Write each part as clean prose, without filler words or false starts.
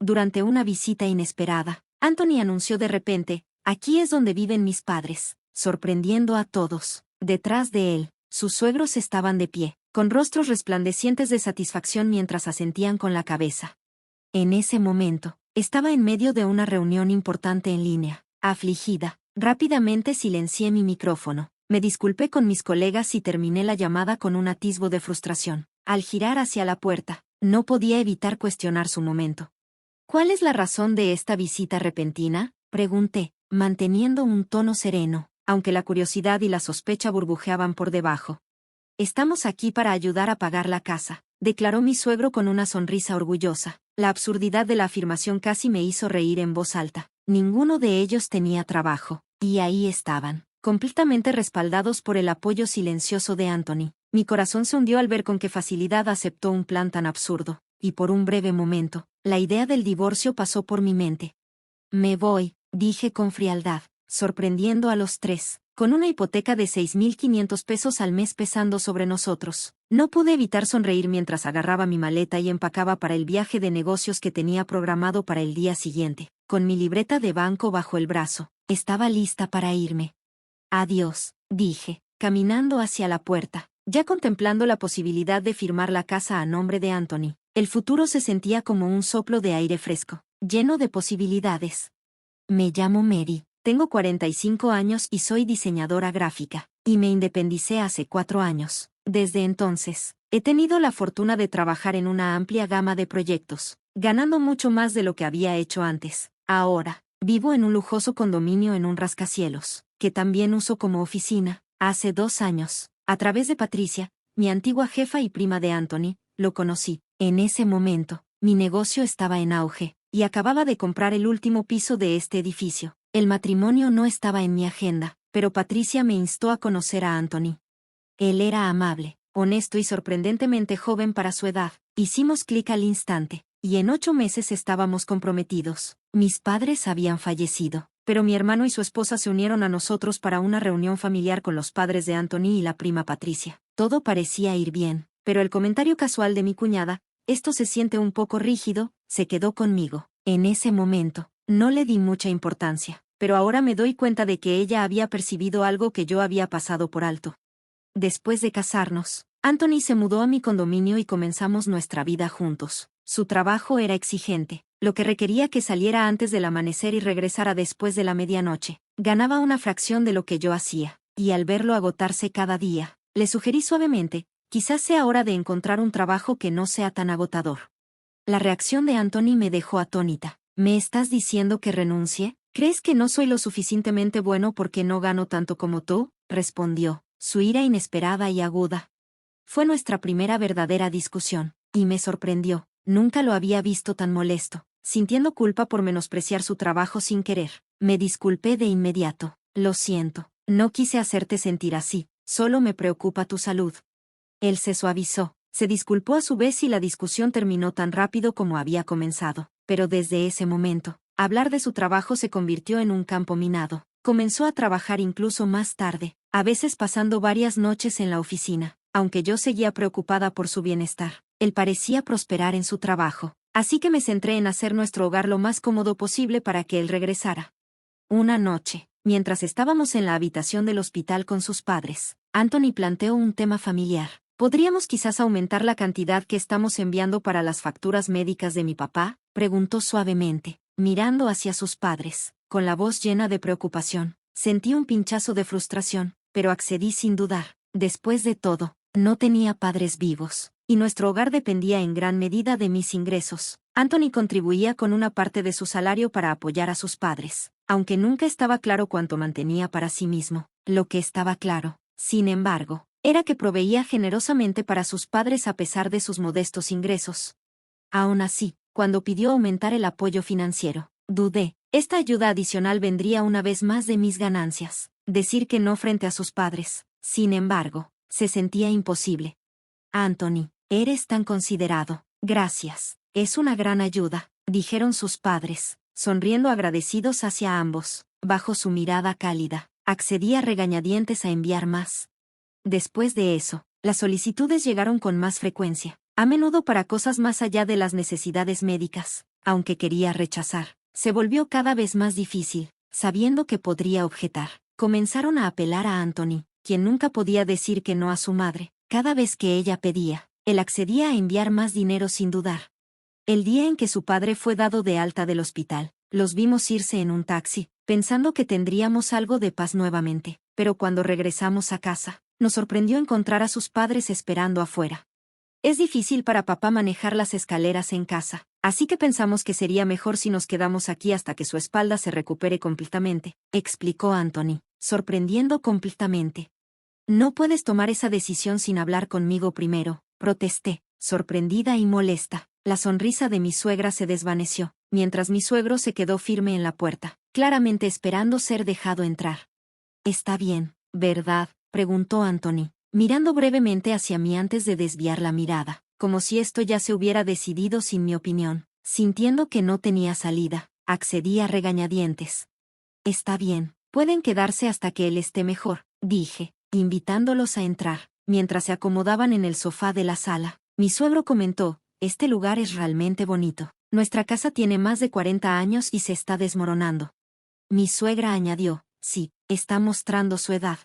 durante una visita inesperada. Anthony anunció de repente, «Aquí es donde viven mis padres», sorprendiendo a todos. Detrás de él, sus suegros estaban de pie, con rostros resplandecientes de satisfacción mientras asentían con la cabeza. En ese momento, estaba en medio de una reunión importante en línea. Afligida, rápidamente silencié mi micrófono. Me disculpé con mis colegas y terminé la llamada con un atisbo de frustración. Al girar hacia la puerta, no podía evitar cuestionar su momento. «¿Cuál es la razón de esta visita repentina?», pregunté, manteniendo un tono sereno, aunque la curiosidad y la sospecha burbujeaban por debajo. «Estamos aquí para ayudar a pagar la casa», declaró mi suegro con una sonrisa orgullosa. La absurdidad de la afirmación casi me hizo reír en voz alta. Ninguno de ellos tenía trabajo, y ahí estaban, completamente respaldados por el apoyo silencioso de Anthony. Mi corazón se hundió al ver con qué facilidad aceptó un plan tan absurdo, y por un breve momento, la idea del divorcio pasó por mi mente. «Me voy», dije con frialdad, sorprendiendo a los tres, con una hipoteca de 6.500 pesos al mes pesando sobre nosotros. No pude evitar sonreír mientras agarraba mi maleta y empacaba para el viaje de negocios que tenía programado para el día siguiente. Con mi libreta de banco bajo el brazo, estaba lista para irme. «Adiós», dije, caminando hacia la puerta, ya contemplando la posibilidad de firmar la casa a nombre de Anthony. El futuro se sentía como un soplo de aire fresco, lleno de posibilidades. «Me llamo Mary, tengo 45 años y soy diseñadora gráfica, y me independicé hace 4 años. Desde entonces, he tenido la fortuna de trabajar en una amplia gama de proyectos, ganando mucho más de lo que había hecho antes. Ahora, vivo en un lujoso condominio en un rascacielos, que también uso como oficina. Hace 2 años, a través de Patricia, mi antigua jefa y prima de Anthony, lo conocí. En ese momento, mi negocio estaba en auge, y acababa de comprar el último piso de este edificio. El matrimonio no estaba en mi agenda, pero Patricia me instó a conocer a Anthony. Él era amable, honesto y sorprendentemente joven para su edad. Hicimos clic al instante, y en 8 meses estábamos comprometidos. Mis padres habían fallecido, pero mi hermano y su esposa se unieron a nosotros para una reunión familiar con los padres de Anthony y la prima Patricia. Todo parecía ir bien, pero el comentario casual de mi cuñada, «esto se siente un poco rígido», se quedó conmigo. En ese momento, no le di mucha importancia, pero ahora me doy cuenta de que ella había percibido algo que yo había pasado por alto. Después de casarnos, Anthony se mudó a mi condominio y comenzamos nuestra vida juntos. Su trabajo era exigente, lo que requería que saliera antes del amanecer y regresara después de la medianoche. Ganaba una fracción de lo que yo hacía, y al verlo agotarse cada día, le sugerí suavemente, «quizás sea hora de encontrar un trabajo que no sea tan agotador». La reacción de Anthony me dejó atónita. «¿Me estás diciendo que renuncie? ¿Crees que no soy lo suficientemente bueno porque no gano tanto como tú?», respondió, su ira inesperada y aguda. Fue nuestra primera verdadera discusión, y me sorprendió. Nunca lo había visto tan molesto, sintiendo culpa por menospreciar su trabajo sin querer. Me disculpé de inmediato. «Lo siento, no quise hacerte sentir así, solo me preocupa tu salud». Él se suavizó, se disculpó a su vez y la discusión terminó tan rápido como había comenzado. Pero desde ese momento, hablar de su trabajo se convirtió en un campo minado. Comenzó a trabajar incluso más tarde, a veces pasando varias noches en la oficina. Aunque yo seguía preocupada por su bienestar, él parecía prosperar en su trabajo, así que me centré en hacer nuestro hogar lo más cómodo posible para que él regresara. Una noche, mientras estábamos en la habitación del hospital con sus padres, Anthony planteó un tema familiar. «¿Podríamos quizás aumentar la cantidad que estamos enviando para las facturas médicas de mi papá?», preguntó suavemente, mirando hacia sus padres, con la voz llena de preocupación. Sentí un pinchazo de frustración, pero accedí sin dudar. Después de todo, no tenía padres vivos, y nuestro hogar dependía en gran medida de mis ingresos. Anthony contribuía con una parte de su salario para apoyar a sus padres, aunque nunca estaba claro cuánto mantenía para sí mismo. Lo que estaba claro, sin embargo, era que proveía generosamente para sus padres a pesar de sus modestos ingresos. Aún así, cuando pidió aumentar el apoyo financiero, dudé. Esta ayuda adicional vendría una vez más de mis ganancias. Decir que no frente a sus padres, sin embargo, se sentía imposible. «Anthony, eres tan considerado. Gracias. Es una gran ayuda», dijeron sus padres, sonriendo agradecidos hacia ambos. Bajo su mirada cálida, accedí a regañadientes a enviar más. Después de eso, las solicitudes llegaron con más frecuencia, a menudo para cosas más allá de las necesidades médicas. aunque quería rechazar. Se volvió cada vez más difícil, sabiendo que podría objetar. Comenzaron a apelar a Anthony, quien nunca podía decir que no a su madre. Cada vez que ella pedía, él accedía a enviar más dinero sin dudar. El día en que su padre fue dado de alta del hospital, los vimos irse en un taxi, pensando que tendríamos algo de paz nuevamente, pero cuando regresamos a casa, nos sorprendió encontrar a sus padres esperando afuera. Es difícil para papá manejar las escaleras en casa, así que pensamos que sería mejor si nos quedamos aquí hasta que su espalda se recupere completamente, explicó Anthony, sorprendiendo completamente. No puedes tomar esa decisión sin hablar conmigo primero, protesté, sorprendida y molesta. La sonrisa de mi suegra se desvaneció, mientras mi suegro se quedó firme en la puerta, claramente esperando ser dejado entrar. Está bien, ¿verdad?, preguntó Anthony, mirando brevemente hacia mí antes de desviar la mirada, como si esto ya se hubiera decidido sin mi opinión. Sintiendo que no tenía salida, accedí a regañadientes. Está bien, pueden quedarse hasta que él esté mejor, dije, invitándolos a entrar. Mientras se acomodaban en el sofá de la sala, mi suegro comentó: este lugar es realmente bonito. Nuestra casa tiene más de 40 años y se está desmoronando. Mi suegra añadió: sí, está mostrando su edad.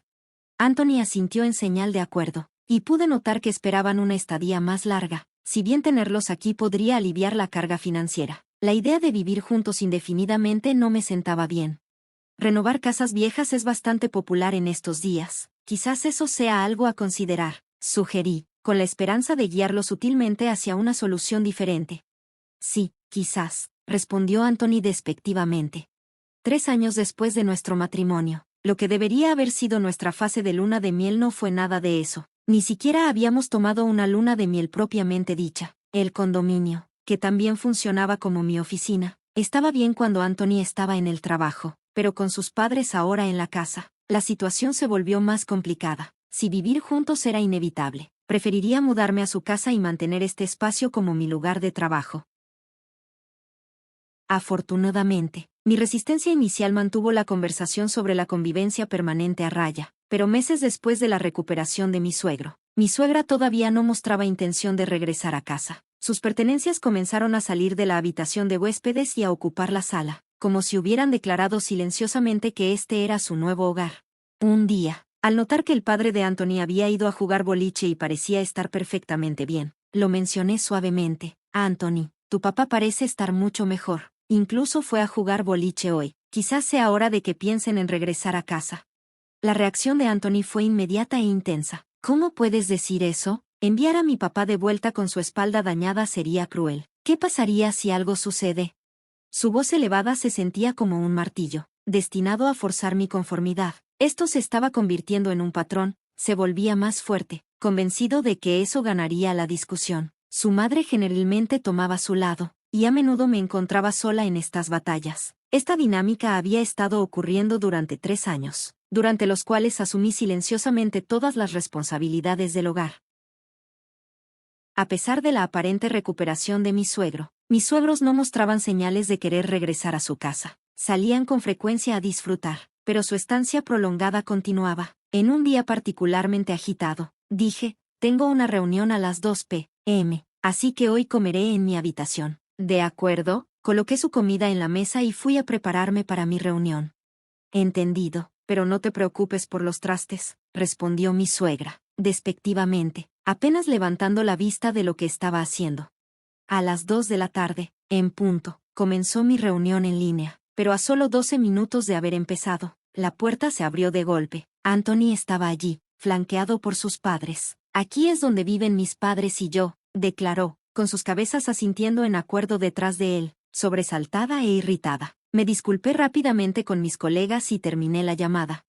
Anthony asintió en señal de acuerdo, y pude notar que esperaban una estadía más larga. Si bien tenerlos aquí podría aliviar la carga financiera, la idea de vivir juntos indefinidamente no me sentaba bien. Renovar casas viejas es bastante popular en estos días. Quizás eso sea algo a considerar, sugerí, con la esperanza de guiarlo sutilmente hacia una solución diferente. Sí, quizás, respondió Anthony despectivamente. 3 años después de nuestro matrimonio, lo que debería haber sido nuestra fase de luna de miel no fue nada de eso. Ni siquiera habíamos tomado una luna de miel propiamente dicha. El condominio, que también funcionaba como mi oficina, estaba bien cuando Anthony estaba en el trabajo, pero con sus padres ahora en la casa, la situación se volvió más complicada. Si vivir juntos era inevitable, preferiría mudarme a su casa y mantener este espacio como mi lugar de trabajo. Afortunadamente, mi resistencia inicial mantuvo la conversación sobre la convivencia permanente a raya, pero meses después de la recuperación de mi suegro, mi suegra todavía no mostraba intención de regresar a casa. Sus pertenencias comenzaron a salir de la habitación de huéspedes y a ocupar la sala, como si hubieran declarado silenciosamente que este era su nuevo hogar. Un día, al notar que el padre de Anthony había ido a jugar boliche y parecía estar perfectamente bien, lo mencioné suavemente: Anthony, tu papá parece estar mucho mejor. Incluso fue a jugar boliche hoy. Quizás sea hora de que piensen en regresar a casa. La reacción de Anthony fue inmediata e intensa. ¿Cómo puedes decir eso? Enviar a mi papá de vuelta con su espalda dañada sería cruel. ¿Qué pasaría si algo sucede? Su voz elevada se sentía como un martillo, destinado a forzar mi conformidad. Esto se estaba convirtiendo en un patrón, se volvía más fuerte, convencido de que eso ganaría la discusión. Su madre generalmente tomaba su lado, y a menudo me encontraba sola en estas batallas. Esta dinámica había estado ocurriendo durante 3 años, durante los cuales asumí silenciosamente todas las responsabilidades del hogar. A pesar de la aparente recuperación de mi suegro, mis suegros no mostraban señales de querer regresar a su casa. Salían con frecuencia a disfrutar, pero su estancia prolongada continuaba. En un día particularmente agitado, dije: tengo una reunión a las 2 p.m., así que hoy comeré en mi habitación. De acuerdo, coloqué su comida en la mesa y fui a prepararme para mi reunión. Entendido, pero no te preocupes por los trastes, respondió mi suegra, despectivamente, apenas levantando la vista de lo que estaba haciendo. A las 2 de la tarde, en punto, comenzó mi reunión en línea, pero a solo 12 minutos de haber empezado, la puerta se abrió de golpe. Anthony estaba allí, flanqueado por sus padres. Aquí es donde viven mis padres y yo, declaró, con sus cabezas asintiendo en acuerdo detrás de él, sobresaltada e irritada. Me disculpé rápidamente con mis colegas y terminé la llamada.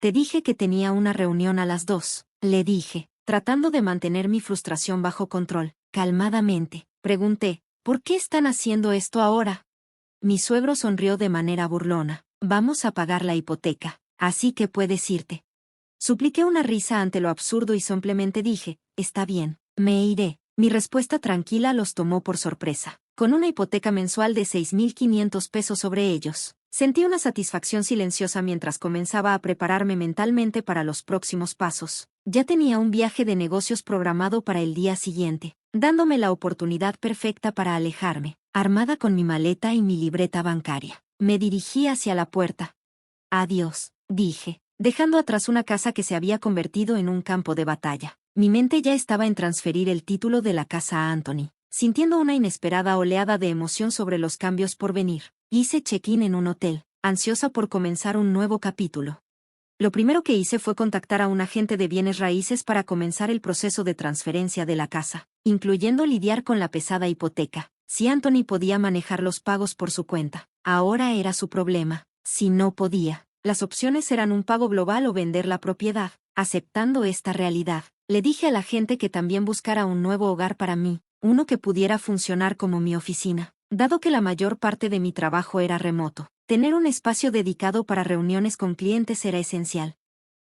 Te dije que tenía una reunión a las 2, le dije, tratando de mantener mi frustración bajo control. Calmadamente, pregunté: ¿por qué están haciendo esto ahora? Mi suegro sonrió de manera burlona. Vamos a pagar la hipoteca, así que puedes irte. Supliqué una risa ante lo absurdo y simplemente dije: está bien, me iré. Mi respuesta tranquila los tomó por sorpresa. Con una hipoteca mensual de 6.500 pesos sobre ellos, sentí una satisfacción silenciosa mientras comenzaba a prepararme mentalmente para los próximos pasos. Ya tenía un viaje de negocios programado para el día siguiente, dándome la oportunidad perfecta para alejarme. Armada con mi maleta y mi libreta bancaria, me dirigí hacia la puerta. Adiós, dije, dejando atrás una casa que se había convertido en un campo de batalla. Mi mente ya estaba en transferir el título de la casa a Anthony, sintiendo una inesperada oleada de emoción sobre los cambios por venir. Hice check-in en un hotel, ansiosa por comenzar un nuevo capítulo. Lo primero que hice fue contactar a un agente de bienes raíces para comenzar el proceso de transferencia de la casa, incluyendo lidiar con la pesada hipoteca. Si Anthony podía manejar los pagos por su cuenta, ahora era su problema. Si no podía, las opciones eran un pago global o vender la propiedad. Aceptando esta realidad, le dije a la gente que también buscara un nuevo hogar para mí, uno que pudiera funcionar como mi oficina. Dado que la mayor parte de mi trabajo era remoto, tener un espacio dedicado para reuniones con clientes era esencial.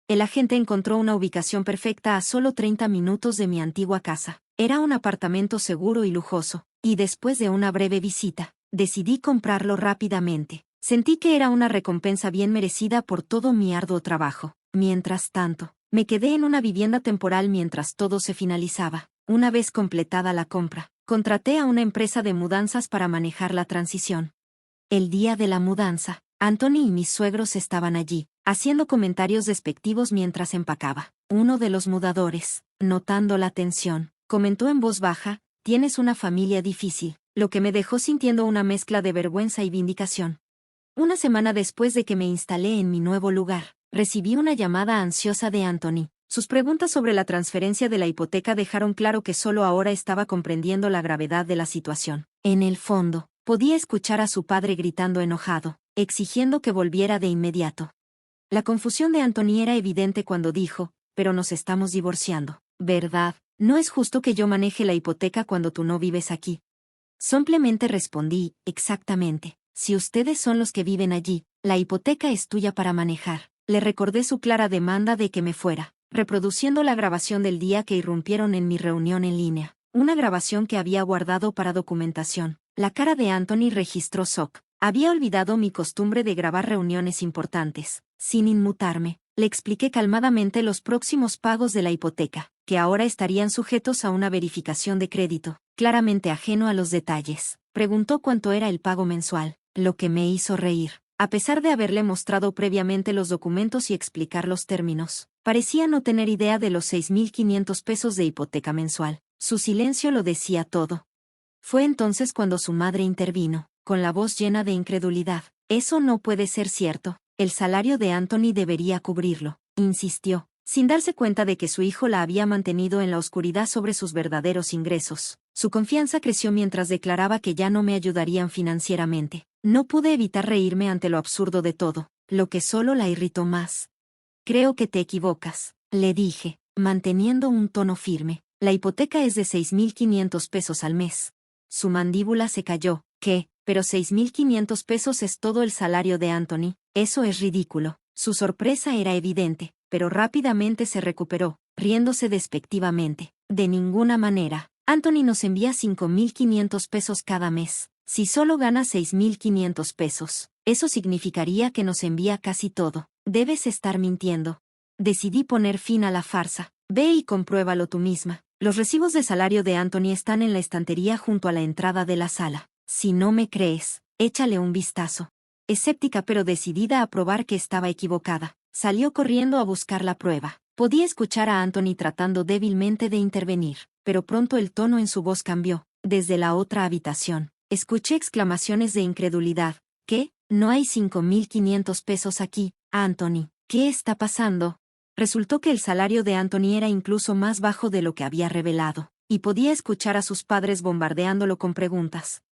El agente encontró una ubicación perfecta a solo 30 minutos de mi antigua casa. Era un apartamento seguro y lujoso, y después de una breve visita, decidí comprarlo rápidamente. Sentí que era una recompensa bien merecida por todo mi arduo trabajo. Mientras tanto, me quedé en una vivienda temporal mientras todo se finalizaba. Una vez completada la compra, contraté a una empresa de mudanzas para manejar la transición. El día de la mudanza, Anthony y mis suegros estaban allí, haciendo comentarios despectivos mientras empacaba. Uno de los mudadores, notando la tensión, comentó en voz baja: «Tienes una familia difícil», lo que me dejó sintiendo una mezcla de vergüenza y vindicación. Una semana después de que me instalé en mi nuevo lugar, recibí una llamada ansiosa de Anthony. Sus preguntas sobre la transferencia de la hipoteca dejaron claro que solo ahora estaba comprendiendo la gravedad de la situación. En el fondo, podía escuchar a su padre gritando enojado, exigiendo que volviera de inmediato. La confusión de Anthony era evidente cuando dijo: «Pero nos estamos divorciando, ¿verdad? No es justo que yo maneje la hipoteca cuando tú no vives aquí». Simplemente respondí: «Exactamente. Si ustedes son los que viven allí, la hipoteca es tuya para manejar». Le recordé su clara demanda de que me fuera, reproduciendo la grabación del día que irrumpieron en mi reunión en línea, una grabación que había guardado para documentación. La cara de Anthony registró shock. Había olvidado mi costumbre de grabar reuniones importantes. Sin inmutarme, le expliqué calmadamente los próximos pagos de la hipoteca, que ahora estarían sujetos a una verificación de crédito. Claramente ajeno a los detalles, preguntó cuánto era el pago mensual, lo que me hizo reír. A pesar de haberle mostrado previamente los documentos y explicar los términos, parecía no tener idea de los 6.500 pesos de hipoteca mensual. Su silencio lo decía todo. Fue entonces cuando su madre intervino, con la voz llena de incredulidad. «Eso no puede ser cierto. El salario de Anthony debería cubrirlo», insistió, sin darse cuenta de que su hijo la había mantenido en la oscuridad sobre sus verdaderos ingresos. Su confianza creció mientras declaraba que ya no me ayudarían financieramente. No pude evitar reírme ante lo absurdo de todo, lo que solo la irritó más. «Creo que te equivocas», le dije, manteniendo un tono firme. «La hipoteca es de 6.500 pesos al mes». Su mandíbula se cayó. «¿Qué? Pero 6.500 pesos es todo el salario de Anthony. Eso es ridículo». Su sorpresa era evidente, pero rápidamente se recuperó, riéndose despectivamente. «De ninguna manera. Anthony nos envía 5.500 pesos cada mes. Si solo gana 6.500 pesos, eso significaría que nos envía casi todo. Debes estar mintiendo». Decidí poner fin a la farsa. «Ve y compruébalo tú misma. Los recibos de salario de Anthony están en la estantería junto a la entrada de la sala. Si no me crees, échale un vistazo». Escéptica pero decidida a probar que estaba equivocada, salió corriendo a buscar la prueba. Podía escuchar a Anthony tratando débilmente de intervenir, pero pronto el tono en su voz cambió. Desde la otra habitación, escuché exclamaciones de incredulidad. «¿Qué? ¿No hay 5.500 pesos aquí, Anthony? ¿Qué está pasando?». Resultó que el salario de Anthony era incluso más bajo de lo que había revelado, y podía escuchar a sus padres bombardeándolo con preguntas.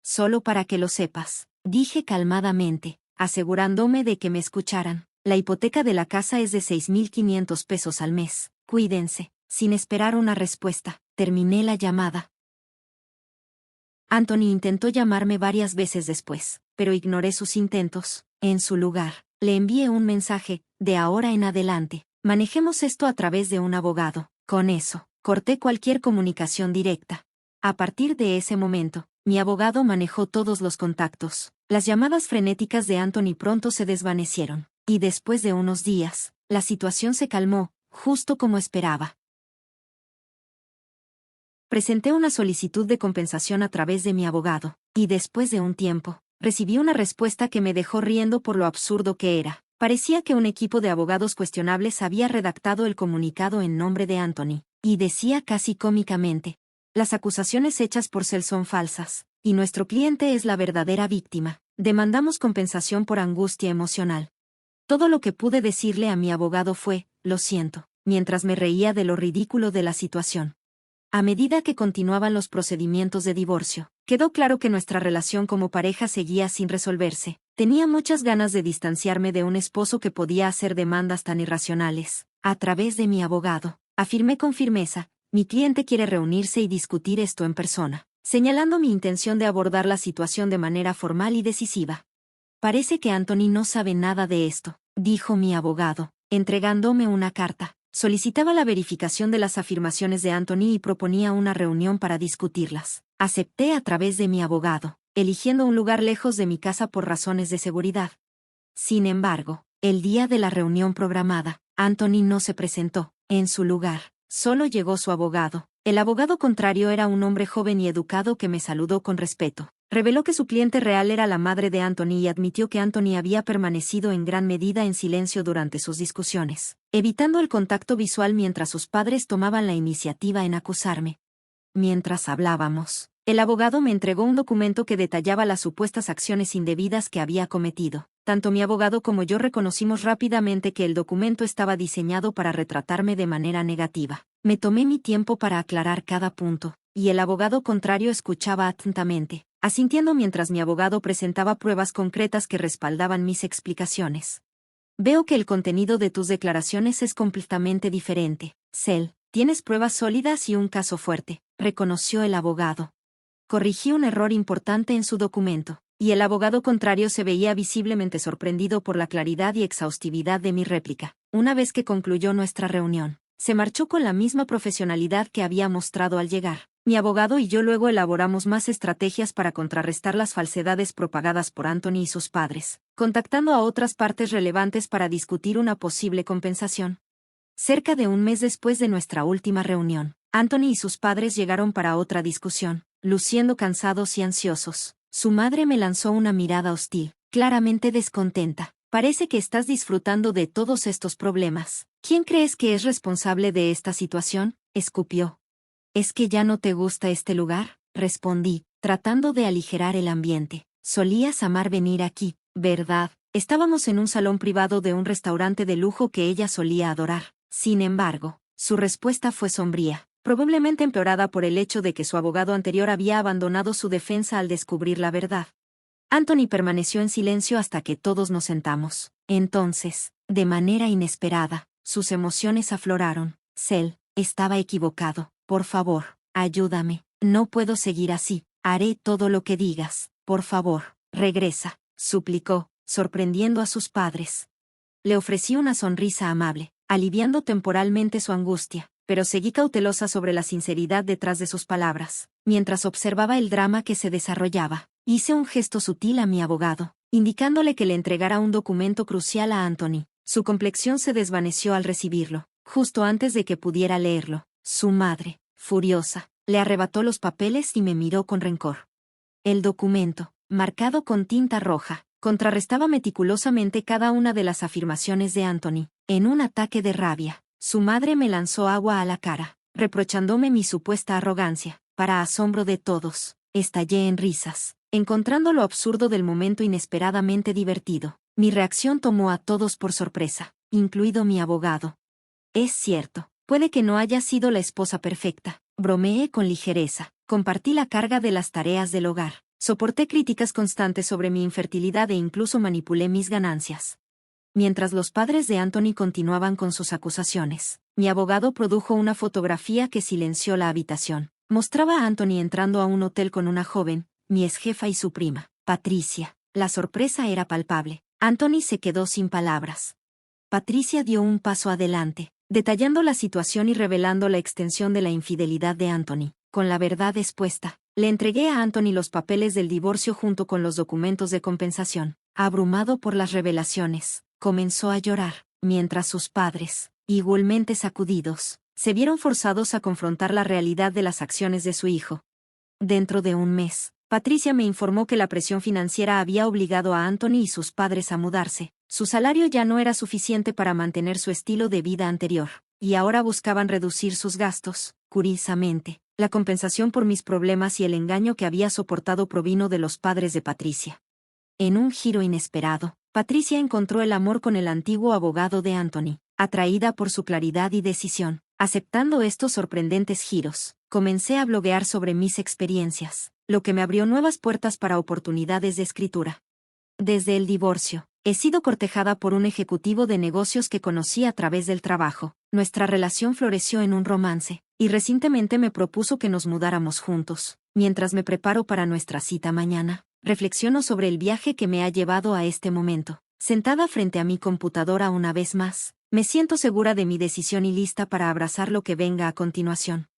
«Solo para que lo sepas», dije calmadamente, asegurándome de que me escucharan. «La hipoteca de la casa es de 6.500 pesos al mes. Cuídense». Sin esperar una respuesta, terminé la llamada. Anthony intentó llamarme varias veces después, pero ignoré sus intentos. En su lugar, le envié un mensaje: «De ahora en adelante, manejemos esto a través de un abogado». Con eso, corté cualquier comunicación directa. A partir de ese momento, mi abogado manejó todos los contactos. Las llamadas frenéticas de Anthony pronto se desvanecieron, y después de unos días, la situación se calmó, justo como esperaba. Presenté una solicitud de compensación a través de mi abogado, y después de un tiempo, recibí una respuesta que me dejó riendo por lo absurdo que era. Parecía que un equipo de abogados cuestionables había redactado el comunicado en nombre de Anthony, y decía casi cómicamente: las acusaciones hechas por Cell son falsas, y nuestro cliente es la verdadera víctima. Demandamos compensación por angustia emocional. Todo lo que pude decirle a mi abogado fue: lo siento, mientras me reía de lo ridículo de la situación. A medida que continuaban los procedimientos de divorcio, quedó claro que nuestra relación como pareja seguía sin resolverse. Tenía muchas ganas de distanciarme de un esposo que podía hacer demandas tan irracionales. A través de mi abogado, afirmé con firmeza: mi cliente quiere reunirse y discutir esto en persona, señalando mi intención de abordar la situación de manera formal y decisiva. Parece que Anthony no sabe nada de esto, dijo mi abogado, entregándome una carta. Solicitaba la verificación de las afirmaciones de Anthony y proponía una reunión para discutirlas. Acepté a través de mi abogado, eligiendo un lugar lejos de mi casa por razones de seguridad. Sin embargo, el día de la reunión programada, Anthony no se presentó. En su lugar, solo llegó su abogado. El abogado contrario era un hombre joven y educado que me saludó con respeto. Reveló que su cliente real era la madre de Anthony y admitió que Anthony había permanecido en gran medida en silencio durante sus discusiones, evitando el contacto visual mientras sus padres tomaban la iniciativa en acusarme. Mientras hablábamos, el abogado me entregó un documento que detallaba las supuestas acciones indebidas que había cometido. Tanto mi abogado como yo reconocimos rápidamente que el documento estaba diseñado para retratarme de manera negativa. Me tomé mi tiempo para aclarar cada punto, y el abogado contrario escuchaba atentamente, asintiendo mientras mi abogado presentaba pruebas concretas que respaldaban mis explicaciones. Veo que el contenido de tus declaraciones es completamente diferente, Cell. Tienes pruebas sólidas y un caso fuerte, reconoció el abogado. Corrigí un error importante en su documento, y el abogado contrario se veía visiblemente sorprendido por la claridad y exhaustividad de mi réplica. Una vez que concluyó nuestra reunión, se marchó con la misma profesionalidad que había mostrado al llegar. Mi abogado y yo luego elaboramos más estrategias para contrarrestar las falsedades propagadas por Anthony y sus padres, contactando a otras partes relevantes para discutir una posible compensación. Cerca de un mes después de nuestra última reunión, Anthony y sus padres llegaron para otra discusión, luciendo cansados y ansiosos. Su madre me lanzó una mirada hostil, claramente descontenta. Parece que estás disfrutando de todos estos problemas. ¿Quién crees que es responsable de esta situación?, escupió. ¿Es que ya no te gusta este lugar?, respondí, tratando de aligerar el ambiente. Solías amar venir aquí, ¿verdad? Estábamos en un salón privado de un restaurante de lujo que ella solía adorar. Sin embargo, su respuesta fue sombría, probablemente empeorada por el hecho de que su abogado anterior había abandonado su defensa al descubrir la verdad. Anthony permaneció en silencio hasta que todos nos sentamos. Entonces, de manera inesperada, sus emociones afloraron. Cell, estaba equivocado. Por favor, ayúdame. No puedo seguir así. Haré todo lo que digas. Por favor, regresa, suplicó, sorprendiendo a sus padres. Le ofrecí una sonrisa amable, aliviando temporalmente su angustia, pero seguí cautelosa sobre la sinceridad detrás de sus palabras. Mientras observaba el drama que se desarrollaba, hice un gesto sutil a mi abogado, indicándole que le entregara un documento crucial a Anthony. Su complexión se desvaneció al recibirlo, justo antes de que pudiera leerlo. Su madre, furiosa, le arrebató los papeles y me miró con rencor. El documento, marcado con tinta roja, contrarrestaba meticulosamente cada una de las afirmaciones de Anthony. En un ataque de rabia, su madre me lanzó agua a la cara, reprochándome mi supuesta arrogancia. Para asombro de todos, estallé en risas, encontrando lo absurdo del momento inesperadamente divertido. Mi reacción tomó a todos por sorpresa, incluido mi abogado. Es cierto, puede que no haya sido la esposa perfecta, bromeé con ligereza, compartí la carga de las tareas del hogar, soporté críticas constantes sobre mi infertilidad e incluso manipulé mis ganancias. Mientras los padres de Anthony continuaban con sus acusaciones, mi abogado produjo una fotografía que silenció la habitación. Mostraba a Anthony entrando a un hotel con una joven, mi exjefa y su prima, Patricia. La sorpresa era palpable. Anthony se quedó sin palabras. Patricia dio un paso adelante, detallando la situación y revelando la extensión de la infidelidad de Anthony. Con la verdad expuesta, le entregué a Anthony los papeles del divorcio junto con los documentos de compensación. Abrumado por las revelaciones, comenzó a llorar, mientras sus padres, igualmente sacudidos, se vieron forzados a confrontar la realidad de las acciones de su hijo. Dentro de un mes, Patricia me informó que la presión financiera había obligado a Anthony y sus padres a mudarse. Su salario ya no era suficiente para mantener su estilo de vida anterior, y ahora buscaban reducir sus gastos. Curiosamente, la compensación por mis problemas y el engaño que había soportado provino de los padres de Patricia. En un giro inesperado, Patricia encontró el amor con el antiguo abogado de Anthony, atraída por su claridad y decisión. Aceptando estos sorprendentes giros, comencé a bloguear sobre mis experiencias, lo que me abrió nuevas puertas para oportunidades de escritura. Desde el divorcio, he sido cortejada por un ejecutivo de negocios que conocí a través del trabajo. Nuestra relación floreció en un romance, y recientemente me propuso que nos mudáramos juntos. Mientras me preparo para nuestra cita mañana, reflexiono sobre el viaje que me ha llevado a este momento. Sentada frente a mi computadora una vez más, me siento segura de mi decisión y lista para abrazar lo que venga a continuación.